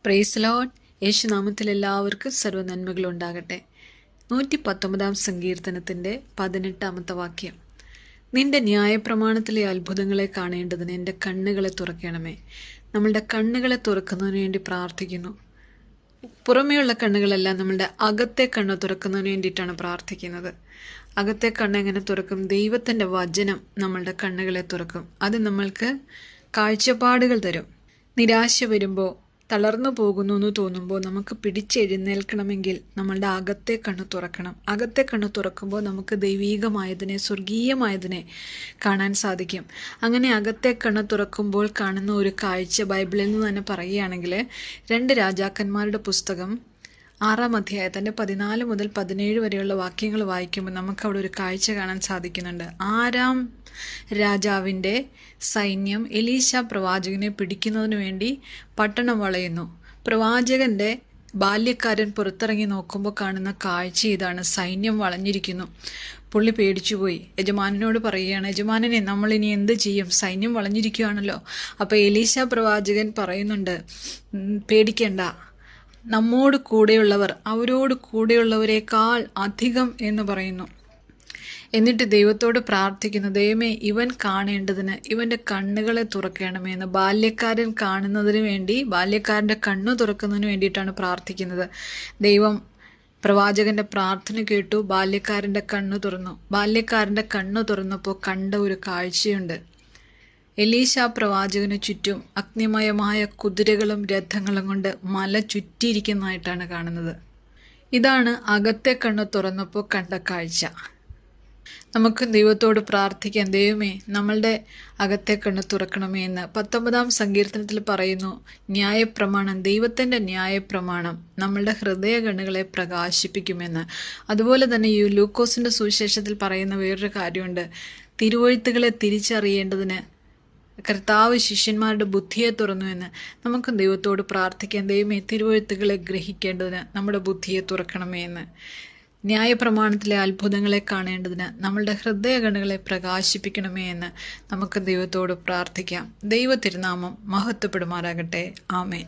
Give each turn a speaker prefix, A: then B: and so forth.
A: Praise Lord. യേശുനാമത്തിൽ എല്ലാവർക്കും സർവ്വനന്മകളും ഉണ്ടാകട്ടെ. 119 സങ്കീർത്തനത്തിൻ്റെ 18 വാക്യം. നിന്റെ ന്യായപ്രമാണത്തിലെ അത്ഭുതങ്ങളെ കാണേണ്ടതിന് എൻ്റെ കണ്ണുകളെ തുറക്കണമേ. നമ്മളുടെ കണ്ണുകളെ തുറക്കുന്നതിന് വേണ്ടി പ്രാർത്ഥിക്കുന്നു. പുറമേയുള്ള കണ്ണുകളല്ല, നമ്മളുടെ അകത്തെ കണ്ണ് തുറക്കുന്നതിന് വേണ്ടിയിട്ടാണ് പ്രാർത്ഥിക്കുന്നത്. അകത്തെ കണ്ണ് എങ്ങനെ തുറക്കും? ദൈവത്തിൻ്റെ വചനം നമ്മളുടെ കണ്ണുകളെ തുറക്കും. അത് നമ്മൾക്ക് കാഴ്ചപ്പാടുകൾ തരും. നിരാശ വരുമ്പോൾ, തളർന്നു പോകുന്നു എന്ന് തോന്നുമ്പോൾ നമുക്ക് പിടിച്ചെഴുന്നേൽക്കണമെങ്കിൽ നമ്മളുടെ അകത്തെ കണ്ണ് തുറക്കണം. അകത്തെ കണ്ണ് തുറക്കുമ്പോൾ നമുക്ക് ദൈവീകമായതിനെ, സ്വർഗീയമായതിനെ കാണാൻ സാധിക്കും. അങ്ങനെ അകത്തെ കണ്ണ് തുറക്കുമ്പോൾ കാണുന്ന ഒരു കാഴ്ച ബൈബിളിൽ നിന്ന് തന്നെ പറയുകയാണെങ്കിൽ 2 രാജാക്കന്മാരുടെ പുസ്തകം 6-ാം അധ്യായത്തിൻ്റെ 14 മുതൽ 17 വരെയുള്ള വാക്യങ്ങൾ വായിക്കുമ്പോൾ നമുക്കവിടെ ഒരു കാഴ്ച കാണാൻ സാധിക്കുന്നുണ്ട്. 6-ാം രാജാവിൻ്റെ സൈന്യം എലീശ പ്രവാചകനെ പിടിക്കുന്നതിന് വേണ്ടി പട്ടണം വളയുന്നു. പ്രവാചകൻ്റെ ബാല്യക്കാരൻ പുറത്തിറങ്ങി നോക്കുമ്പോൾ കാണുന്ന കാഴ്ച ഇതാണ്. സൈന്യം വളഞ്ഞിരിക്കുന്നു. പുള്ളി പേടിച്ചുപോയി. യജമാനനോട് പറയുകയാണ്, യജമാനനെ, നമ്മളിനി എന്ത് ചെയ്യും? സൈന്യം വളഞ്ഞിരിക്കുകയാണല്ലോ. അപ്പോൾ എലീശ പ്രവാചകൻ പറയുന്നുണ്ട്, പേടിക്കേണ്ട, നമ്മോട് കൂടെയുള്ളവർ അവരോട് കൂടെയുള്ളവരെക്കാൾ അധികം എന്ന് പറയുന്നു. എന്നിട്ട് ദൈവത്തോട് പ്രാർത്ഥിക്കുന്നു, ദൈവമേ, ഇവൻ കാണേണ്ടതിന് ഇവൻ്റെ കണ്ണുകളെ തുറക്കണമേ എന്ന്. ബാല്യക്കാരൻ കാണുന്നതിന് വേണ്ടി, ബാല്യക്കാരൻ്റെ കണ്ണു തുറക്കുന്നതിന് വേണ്ടിയിട്ടാണ് പ്രാർത്ഥിക്കുന്നത്. ദൈവം പ്രവാചകൻ്റെ പ്രാർത്ഥന കേട്ടു. ബാല്യക്കാരൻ്റെ കണ്ണു തുറന്നു. ബാല്യക്കാരൻ്റെ കണ്ണു തുറന്നപ്പോൾ കണ്ട ഒരു കാഴ്ചയുണ്ട്. എലീശ പ്രവാചകന് ചുറ്റും അഗ്നിമയമായ കുതിരകളും രഥങ്ങളും കൊണ്ട് മല ചുറ്റിയിരിക്കുന്നതായിട്ടാണ് കാണുന്നത്. ഇതാണ് അകത്തെ കണ്ണ് തുറന്നപ്പോൾ കണ്ട കാഴ്ച. നമുക്ക് ദൈവത്തോട് പ്രാർത്ഥിക്കാം, ദൈവമേ, നമ്മളുടെ അകത്തെ കണ്ണ് തുറക്കണമേ എന്ന്. 19-ാം സങ്കീർത്തനത്തിൽ പറയുന്നു, ന്യായപ്രമാണം, ദൈവത്തിൻ്റെ ന്യായപ്രമാണം നമ്മളുടെ ഹൃദയ കണ്ണുകളെ പ്രകാശിപ്പിക്കുമെന്ന്. അതുപോലെ തന്നെ ഈ ലൂക്കോസിൻ്റെ സുവിശേഷത്തിൽ പറയുന്ന വേറൊരു കാര്യമുണ്ട്. തിരുവെഴുത്തുകളെ തിരിച്ചറിയേണ്ടതിന് കർത്താവ് ശിഷ്യന്മാരുടെ ബുദ്ധിയെ തുറന്നു എന്ന്. നമുക്ക് ദൈവത്തോട് പ്രാർത്ഥിക്കാം, ദൈവമേ, തിരുവെഴുത്തുകളെ ഗ്രഹിക്കേണ്ടതിന് നമ്മുടെ ബുദ്ധിയെ തുറക്കണമേ എന്ന്. ന്യായപ്രമാണത്തിലെ അത്ഭുതങ്ങളെ കാണേണ്ടതിന് നമ്മളുടെ ഹൃദയ കണ്ണുകളെ പ്രകാശിപ്പിക്കണമേ എന്ന് നമുക്ക് ദൈവത്തോട് പ്രാർത്ഥിക്കാം. ദൈവ തിരുനാമം മഹത്വപ്പെടുമാറാകട്ടെ. ആമേൻ.